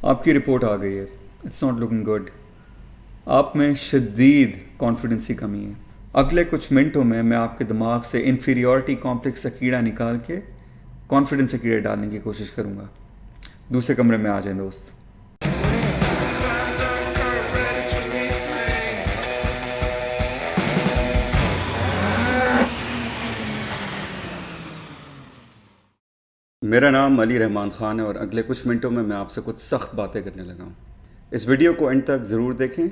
آپ کی رپورٹ آ گئی ہے. It's not looking good. آپ میں شدید کانفیڈنس کی کمی ہے. اگلے کچھ منٹوں میں آپ کے دماغ سے انفیریورٹی کمپلیکس کا کیڑا نکال کے کانفیڈنس کا کیڑا ڈالنے کی کوشش کروں گا. دوسرے کمرے میں آ جائیں دوست. میرا نام علی رحمان خان ہے اور اگلے کچھ منٹوں میں آپ سے کچھ سخت باتیں کرنے لگا ہوں. اس ویڈیو کو اینڈ تک ضرور دیکھیں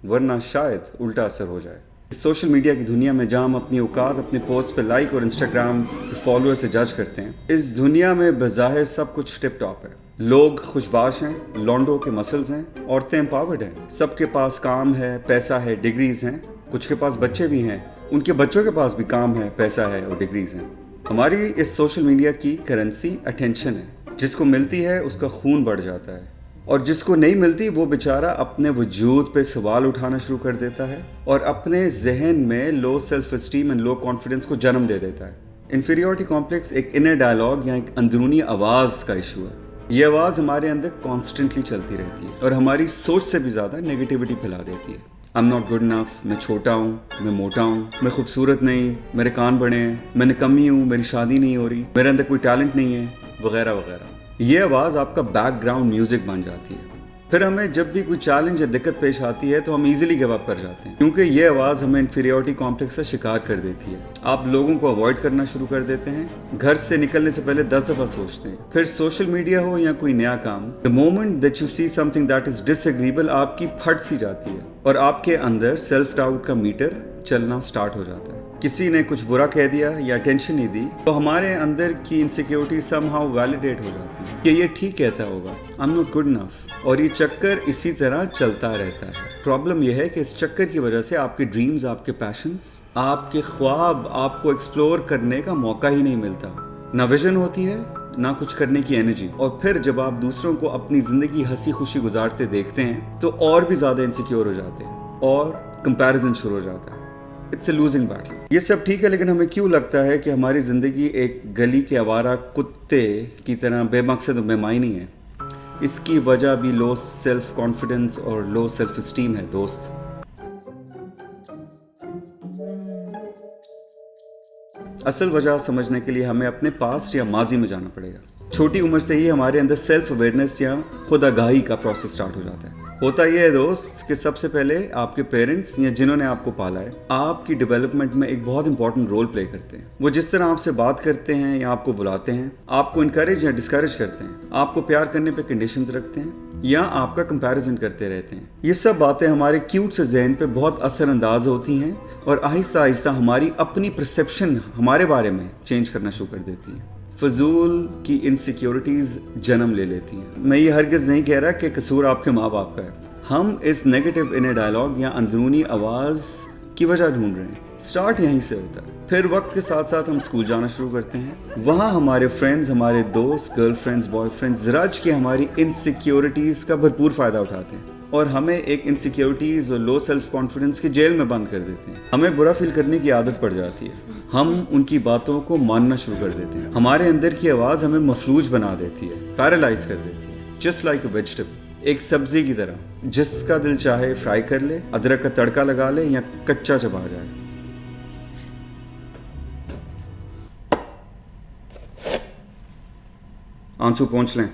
ورنہ شاید الٹا اثر ہو جائے. اس سوشل میڈیا کی دنیا میں جہاں ہم اپنی اوقات اپنے پوسٹ پہ لائک اور انسٹاگرام کے فالوور سے جج کرتے ہیں، اس دنیا میں بظاہر سب کچھ ٹپ ٹاپ ہے. لوگ خوشباش ہیں، لونڈوں کے مسلز ہیں، عورتیں امپاورڈ ہیں، سب کے پاس کام ہے، پیسہ ہے، ڈگریز ہیں. کچھ کے پاس بچے بھی ہیں، ان کے بچوں کے پاس بھی کام ہے، پیسہ ہے اور ڈگریز ہیں. ہماری اس سوشل میڈیا کی کرنسی اٹینشن ہے. جس کو ملتی ہے اس کا خون بڑھ جاتا ہے اور جس کو نہیں ملتی وہ بیچارہ اپنے وجود پہ سوال اٹھانا شروع کر دیتا ہے اور اپنے ذہن میں low self esteem and low confidence کو جنم دے دیتا ہے. انفیریورٹی کمپلیکس ایک انر ڈائلاگ یا ایک اندرونی آواز کا ایشو ہے. یہ آواز ہمارے اندر کانسٹنٹلی چلتی رہتی ہے اور ہماری سوچ سے بھی زیادہ نیگیٹیوٹی پھیلا دیتی ہے. I'm not good enough، میں چھوٹا ہوں، میں موٹا ہوں، میں خوبصورت نہیں، میرے کان بڑے ہیں، میں نکمی ہوں، میری شادی نہیں ہو رہی، میرے اندر کوئی ٹیلنٹ نہیں ہے، وغیرہ وغیرہ. یہ آواز آپ کا بیک گراؤنڈ میوزک بن جاتی ہے. پھر ہمیں جب بھی کوئی چیلنج یا دقت پیش آتی ہے تو ہم ایزیلی گیو اپ کر جاتے ہیں کیونکہ یہ آواز ہمیں انفیریورٹی کمپلیکس کا شکار کر دیتی ہے. آپ لوگوں کو اوائڈ کرنا شروع کر دیتے ہیں، گھر سے نکلنے سے پہلے 10 دفعہ سوچتے ہیں. پھر سوشل میڈیا ہو یا کوئی نیا کام، the moment that you see something that is disagreeable آپ کی پھٹ سی جاتی ہے اور آپ کے اندر سیلف ڈاؤٹ کا میٹر چلنا سٹارٹ ہو جاتا ہے. کسی نے کچھ برا کہہ دیا یا اٹینشن نہیں دی تو ہمارے اندر کی انسیکیورٹی سم ہاؤ ویلیڈیٹ ہو جاتی ہے کہ یہ ٹھیک کہتا ہوگا، I'm not good enough. اور یہ چکر اسی طرح چلتا رہتا ہے. پرابلم یہ ہے کہ اس چکر کی وجہ سے آپ کے ڈریمز، آپ کے پیشنز، آپ کے خواب آپ کو ایکسپلور کرنے کا موقع ہی نہیں ملتا. نہ ویژن ہوتی ہے نہ کچھ کرنے کی انرجی. اور پھر جب آپ دوسروں کو اپنی زندگی ہنسی خوشی گزارتے دیکھتے ہیں تو اور بھی زیادہ انسیکیور ہو جاتے ہیں اور کمپیریزن شروع ہو جاتا ہے. It's a losing battle. یہ سب ٹھیک ہے لیکن ہمیں کیوں لگتا ہے کہ ہماری زندگی ایک گلی کے آوارہ کتے کی طرح بے مقصد و بے معنی ہے؟ اس کی وجہ بھی لو سیلف کانفیڈنس اور لو سیلف اسٹیم ہے دوست. اصل وجہ سمجھنے کے لیے ہمیں اپنے پاسٹ یا ماضی میں جانا پڑے گا. چھوٹی عمر سے ہی ہمارے اندر سیلف اویئرنیس یا خود آگاہی کا پروسیس سٹارٹ ہو جاتا ہے. ہوتا یہ ہے دوست کہ سب سے پہلے آپ کے پیرنٹس یا جنہوں نے آپ کو پالا ہے آپ کی ڈیولپمنٹ میں ایک بہت امپورٹنٹ رول پلے کرتے ہیں. وہ جس طرح آپ سے بات کرتے ہیں یا آپ کو بلاتے ہیں، آپ کو انکریج یا ڈسکریج کرتے ہیں، آپ کو پیار کرنے پہ کنڈیشنز رکھتے ہیں یا آپ کا کمپیریزن کرتے رہتے ہیں. یہ سب باتیں ہمارے کیوٹ سے ذہن پہ بہت اثر انداز ہوتی ہیں اور آہستہ آہستہ ہماری اپنی پرسیپشن ہمارے بارے میں چینج کرنا شروع کر دیتی ہیں. فضول کی انسیکیورٹیز جنم لے لیتی ہیں. میں یہ ہرگز نہیں کہہ رہا کہ قصور آپ کے ماں باپ کا ہے. ہم اس نیگیٹو انر ڈائلاگ یا اندرونی آواز کی وجہ ڈھونڈ رہے ہیں. سٹارٹ یہیں سے ہوتا ہے. پھر وقت کے ساتھ ساتھ ہم اسکول جانا شروع کرتے ہیں. وہاں ہمارے فرینڈز، ہمارے دوست، گرل فرینڈز، بوائے فرینڈز رج کے ہماری انسیکیورٹیز کا بھرپور فائدہ اٹھاتے ہیں اور ہمیں ایک انسیکیورٹیز اور لو سیلف کانفیڈنس کے جیل میں بند کر دیتے ہیں. ہمیں برا فیل کرنے کی عادت پڑ جاتی ہے. ہم ان کی باتوں کو ماننا شروع کر دیتے ہیں. ہمارے اندر کی آواز ہمیں مفلوج بنا دیتی ہے، پیرالائز کر دیتی ہے. جسٹ لائک اے ویجیٹیبل، ایک سبزی کی طرح. جس کا دل چاہے فرائی کر لے، ادرک کا تڑکا لگا لے یا کچا چبا جائے. آنسو پہنچ لیں.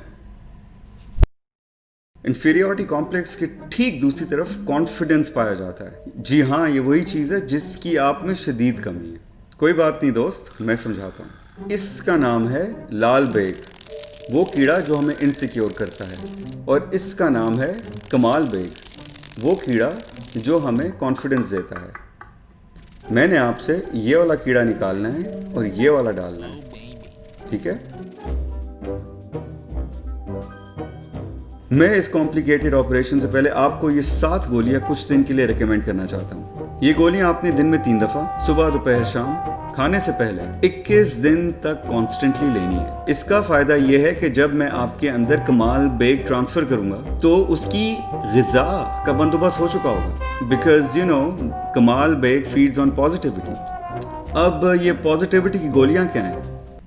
انفیریورٹی کمپلیکس کے ٹھیک دوسری طرف کانفیڈنس پایا جاتا ہے. جی ہاں، یہ وہی چیز ہے جس کی آپ میں شدید کمی ہے. کوئی بات نہیں دوست، میں سمجھاتا ہوں. اس کا نام ہے لال بیگ، وہ کیڑا جو ہمیں انسیکیور کرتا ہے. اور اس کا نام ہے کمال بیگ، وہ کیڑا جو ہمیں کانفیڈنس دیتا ہے. میں نے آپ سے یہ والا کیڑا نکالنا ہے اور یہ والا ڈالنا ہے، ٹھیک ہے؟ میں اس کمپلیکیٹڈ آپریشن سے پہلے آپ کو یہ 7 گولیاں کچھ دن کے لیے ریکمینڈ کرنا چاہتا ہوں. یہ گولیاں آپ نے دن میں 3 دفعہ، صبح، دوپہر، شام، کھانے سے پہلے 21 دن تک کانسٹنٹلی لینی ہے. اس کا فائدہ یہ ہے کہ جب میں آپ کے اندر کمال بیگ ٹرانسفر کروں گا تو اس کی غذا کا بندوبست ہو چکا ہوگا. بیکاز کمال بیگ فیڈز آن پازیٹیوٹی. اب یہ پازیٹیوٹی کی گولیاں کیا ہیں؟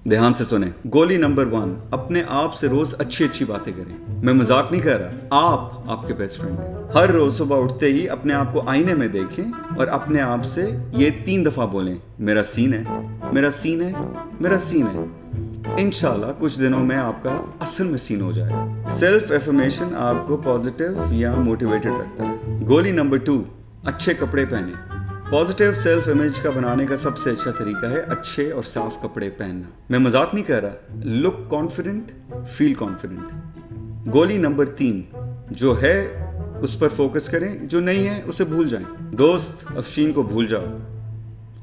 ध्यान से सुने। गोली नंबर 1, अपने आप से रोज अच्छी अच्छी बातें करें। मैं मजाक नहीं कर रहा, आप आपके बेस्ट फ्रेंड हैं। हर रोज सुबह उठते ही अपने आप को आईने में देखें और अपने आप से ये 3 दफा बोलें, मेरा सीन है, मेरा सीन है, मेरा सीन है। इंशाल्लाह कुछ दिनों में आपका असल में सीन हो जाएगा। सेल्फ एफर्मेशन आपको पॉजिटिव या मोटिवेटेड रखता है। गोली नंबर 2, अच्छे कपड़े पहने। पॉजिटिव सेल्फ इमेज का बनाने का सबसे अच्छा तरीका है अच्छे और साफ कपड़े पहनना। मैं मजाक नहीं कर रहा, लुक कॉन्फिडेंट, फील कॉन्फिडेंट। गोली नंबर 3, जो है उस पर फोकस करें, जो नहीं है उसे भूल जाएं। दोस्त अफशीन को भूल जाओ,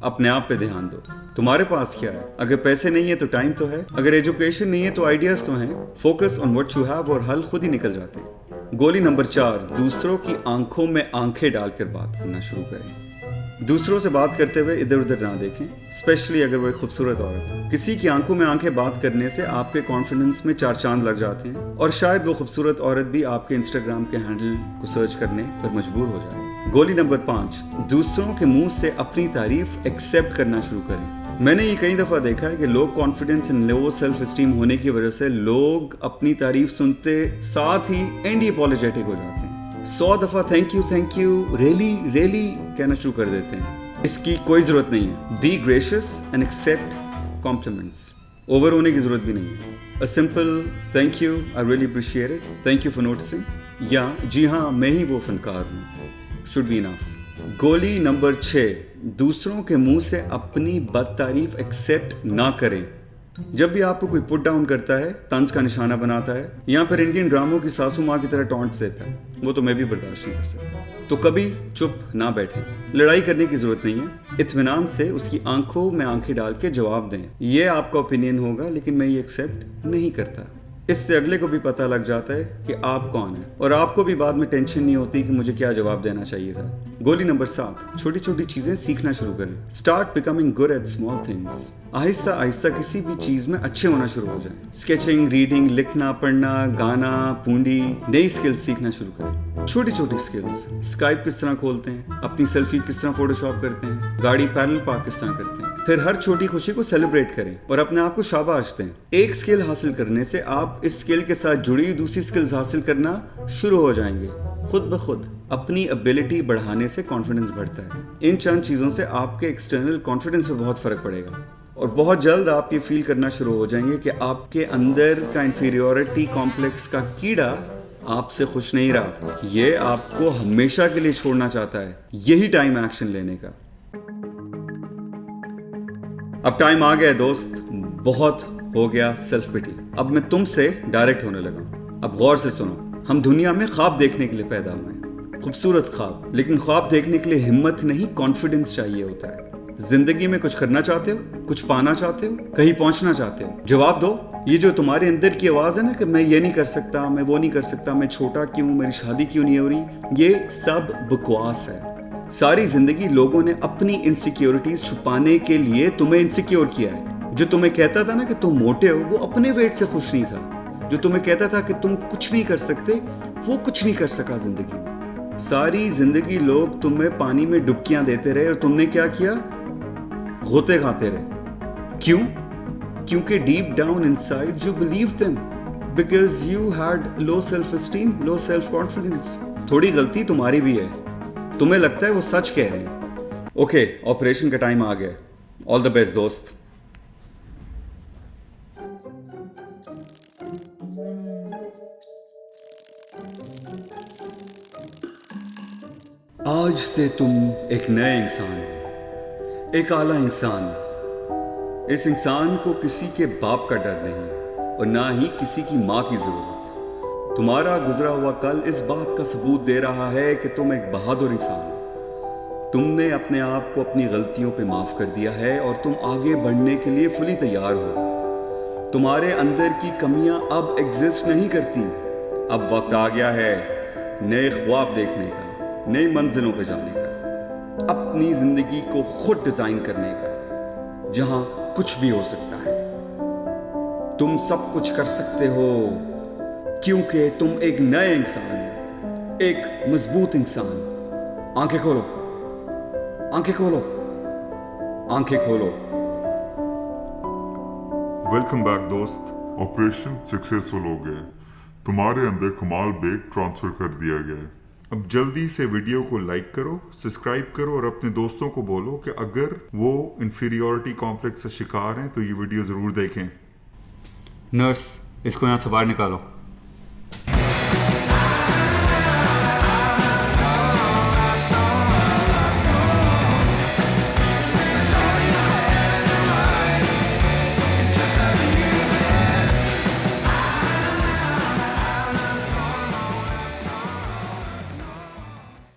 अपने आप पे ध्यान दो। तुम्हारे पास क्या है? अगर पैसे नहीं है तो टाइम तो है, अगर एजुकेशन नहीं है तो आइडियाज तो हैं। Focus on what you have और हल खुद ही निकल जाते हैं। गोली नंबर 4, दूसरों की आंखों में आंखें डालकर बात करना शुरू करें। दूसरों से बात करते हुए इधर उधर ना देखें, स्पेशली अगर वो एक खूबसूरत औरत हो। किसी की आंखों में आंखें बात करने से आपके कॉन्फिडेंस में 4 चांद लग जाते हैं और शायद वो खूबसूरत औरत भी आपके इंस्टाग्राम के हैंडल को सर्च करने पर मजबूर हो जाए। गोली नंबर 5, दूसरों के मुंह से अपनी तारीफ एक्सेप्ट करना शुरू करें। मैंने ये कई दफा देखा है कि low confidence and low self esteem होने की वजह से लोग अपनी तारीफ सुनते साथ ही एंडी अपॉलोजेटिक हो जाते हैं। 100 दफा थैंक यू रियली कहना शुरू कर देते हैं। इसकी कोई जरूरत नहीं है। Be gracious and accept compliments. Over होने की जरूरत भी नहीं है। A simple thank you, I really appreciate it, thank you for noticing, या जी हाँ मैं ही वो फनकार हूँ, शुड बी इनफ। गोली नंबर 6, दूसरों के मुंह से अपनी बद तारीफ एक्सेप्ट ना करें। जब भी आपको कोई पुट डाउन करता है, तंज का निशाना बनाता है, या फिर इंडियन ड्रामों की सासू माँ की तरह टॉन्ट्स देता है, वो तो मैं भी बर्दाश्त नहीं कर सकता, तो कभी चुप ना बैठें। लड़ाई करने की जरूरत नहीं है, इत्मीनान से उसकी आंखों में आंखें डाल के जवाब दें। ये आपका ओपिनियन होगा लेकिन मैं ये एक्सेप्ट नहीं करता। इससे अगले को भी पता लग जाता है कि आप कौन है और आपको भी बाद में टेंशन नहीं होती कि मुझे क्या जवाब देना चाहिए था। गोली नंबर 7, छोटी छोटी चीजें सीखना शुरू करें। Start becoming good at small things. Aahista Aahista किसी भी चीज में अच्छे होना शुरू हो जाए। स्केचिंग, रीडिंग, लिखना, पढ़ना, गाना, पूंडी, नई स्किल्स सीखना शुरू करें। छोटी छोटी स्किल्स, स्काइप किस तरह खोलते हैं, अपनी सेल्फी किस तरह फोटोशॉप करते हैं, गाड़ी पैरेलल पार्क किस तरह करते हैं। फिर हर छोटी खुशी को सेलिब्रेट करें और अपने आप को शाबाश दें। एक स्किल हासिल करने से आप इस स्किल के साथ जुड़ी दूसरी स्किल्स हासिल करना शुरू हो जाएंगे। खुद ब खुद अपनी एबिलिटी बढ़ाने से कॉन्फिडेंस बढ़ता है। इन चंद चीज़ों से आपके एक्सटर्नल कॉन्फिडेंस में बहुत फर्क पड़ेगा और बहुत जल्द आप ये फील करना शुरू हो जाएंगे कि आपके अंदर का इंफीरियरिटी कॉम्प्लेक्स का कीड़ा आपसे खुश नहीं रहा, ये आपको हमेशा के लिए छोड़ना चाहता है। यही टाइम है एक्शन लेने का। अब टाइम आ गया है दोस्त, बहुत हो गया सेल्फ पिटी। अब मैं तुमसे डायरेक्ट होने लगा। अब गौर से सुनो, हम दुनिया में ख्वाब देखने के लिए पैदा हुए हैं, खूबसूरत ख्वाब, लेकिन ख्वाब देखने के लिए हिम्मत नहीं, कॉन्फिडेंस चाहिए होता है। जिंदगी में कुछ करना चाहते हो, कुछ पाना चाहते हो, कहीं पहुंचना चाहते हो, जवाब दो। ये जो तुम्हारे अंदर की आवाज है ना कि मैं ये नहीं कर सकता, मैं वो नहीं कर सकता, मैं छोटा क्यों, मेरी शादी क्यों नहीं हो रही, ये सब बकवास है। सारी जिंदगी लोगों ने अपनी इनसिक्योरिटीज छुपाने के लिए तुम्हें इनसिक्योर किया है। जो तुम्हें कहता था ना कि तुम मोटे हो, वो अपने वेट से खुश नहीं था। जो तुम्हें कहता था कि तुम कुछ नहीं कर सकते, वो कुछ नहीं कर सका जिंदगी में। सारी जिंदगी लोग तुम्हें पानी में डुबकियां देते रहे और तुमने क्या किया? गोते खाते रहे। क्यों? क्योंकि deep down inside you believed them, because you had low self esteem, low self confidence. थोड़ी गलती तुम्हारी भी है, तुम्हें लगता है वो सच कह रहे हैं। ओके, ऑपरेशन का टाइम आ गया। ऑल द बेस्ट दोस्त। आज से तुम एक नए इंसान हो, एक आला इंसान। इस इंसान को किसी के बाप का डर नहीं और ना ही किसी की माँ की जरूरत। तुम्हारा गुजरा हुआ कल इस बात का सबूत दे रहा है कि तुम एक बहादुर इंसान हो। तुमने अपने आप को अपनी गलतियों पे माफ कर दिया है और तुम आगे बढ़ने के लिए फुली तैयार हो। तुम्हारे अंदर की कमियां अब एग्जिस्ट नहीं करती। अब वक्त आ गया है नए ख्वाब देखने का, नई मंजिलों पे जाने का, अपनी जिंदगी को खुद डिजाइन करने का, जहां कुछ भी हो सकता है। तुम सब कुछ कर सकते हो क्योंकि तुम एक नए इंसान हो, एक मजबूत इंसान। आंखें खोलो, आंखें खोलो, आंखें खोलो। वेलकम बैक दोस्त। ऑपरेशन सक्सेसफुल हो गया, तुम्हारे अंदर कमाल बेग ट्रांसफर कर दिया गया है। अब जल्दी से वीडियो को लाइक करो, सब्सक्राइब करो और अपने दोस्तों को बोलो कि अगर वो इन्फीरियॉरिटी कॉम्प्लेक्स से शिकार हैं तो ये वीडियो ज़रूर देखें। नर्स, इसको यहाँ से बाहर निकालो।